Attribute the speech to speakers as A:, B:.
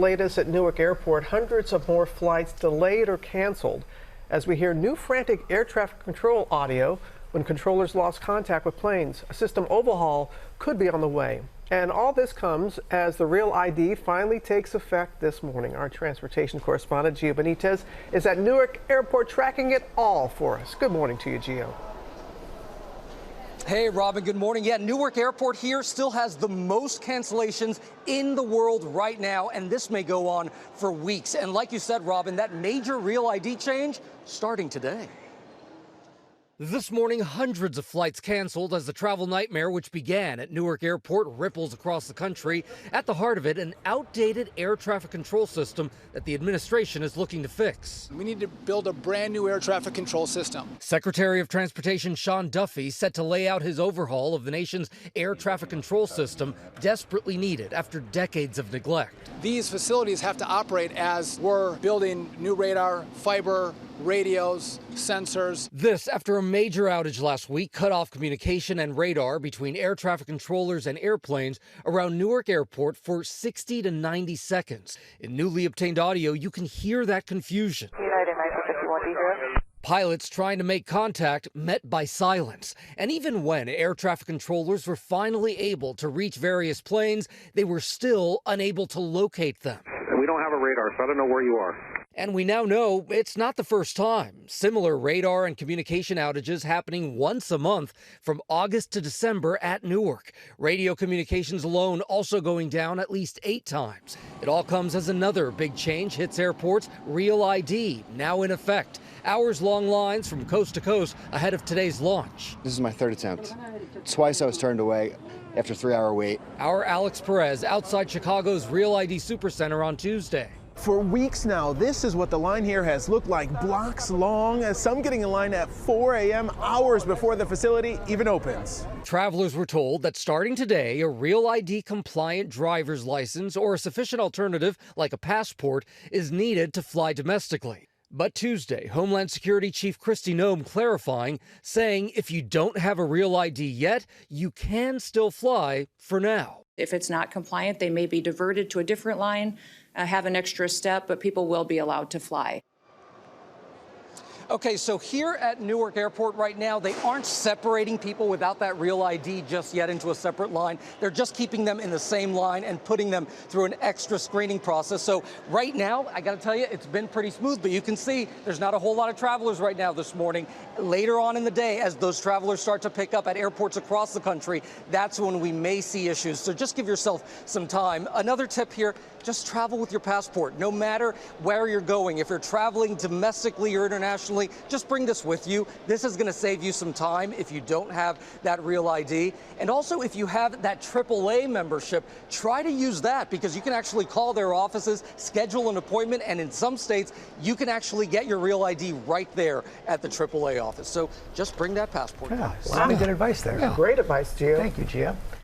A: Latest at Newark Airport, hundreds of more flights delayed or canceled as we hear new frantic air traffic control audio when controllers lost contact with planes. A system overhaul could be on the way. And all this comes as the Real ID finally takes effect this morning. Our transportation correspondent, Gio Benitez, is at Newark Airport tracking it all for us. Good morning to you, Gio.
B: Hey, Robin, good morning. Yeah, Newark Airport here still has the most cancellations in the world right now, and this may go on for weeks. And like you said, Robin, that major Real ID change starting today. This morning, hundreds of flights canceled as the travel nightmare, which began at Newark Airport, ripples across the country. At the heart of it, an outdated air traffic control system that the administration is looking to fix.
C: We need to build a brand new air traffic control system.
B: Secretary of Transportation Sean Duffy set to lay out his overhaul of the nation's air traffic control system, desperately needed after decades of neglect.
C: These facilities have to operate as we're building new radar, fiber, radios, sensors.
B: This after a major outage last week cut off communication and radar between air traffic controllers and airplanes around Newark Airport for 60 to 90 seconds. In newly obtained audio, you can hear that confusion. Pilots trying to make contact met by silence. And even when air traffic controllers were finally able to reach various planes, they were still unable to locate them.
D: We don't have a radar, so I don't know where you are.
B: And we now know it's not the first time. Similar radar and communication outages happening once a month from August to December at Newark. Radio communications alone also going down at least 8 times. It all comes as another big change hits airports. Real ID now in effect. Hours-long lines from coast to coast ahead of today's launch.
E: This is my 3rd attempt. Twice I was turned away after a 3-hour wait.
B: Our Alex Perez outside Chicago's Real ID Supercenter on Tuesday.
F: For weeks now, this is what the line here has looked like, blocks long, as some getting in line at 4 a.m., hours before the facility even opens.
B: Travelers were told that starting today, a Real ID compliant driver's license or a sufficient alternative like a passport is needed to fly domestically. But Tuesday, Homeland Security Chief Kristi Noem clarifying, saying if you don't have a Real ID yet, you can still fly for now.
G: If it's not compliant, they may be diverted to a different line, have an extra step, but people will be allowed to fly.
B: Okay, so here at Newark Airport right now, they aren't separating people without that Real ID just yet into a separate line. They're just keeping them in the same line and putting them through an extra screening process. So right now, I got to tell you, it's been pretty smooth, but you can see there's not a whole lot of travelers right now this morning. Later on in the day, as those travelers start to pick up at airports across the country, that's when we may see issues. So just give yourself some time. Another tip here, just travel with your passport, no matter where you're going. If you're traveling domestically or internationally, just bring this with you. This is going to save you some time if you don't have that Real ID. And also, if you have that AAA membership, try to use that because you can actually call their offices, schedule an appointment, and in some states, you can actually get your Real ID right there at the AAA office. So just bring that passport.
H: Yeah, good advice there.
A: Yeah. Great advice, Gio.
H: Thank you, Gio.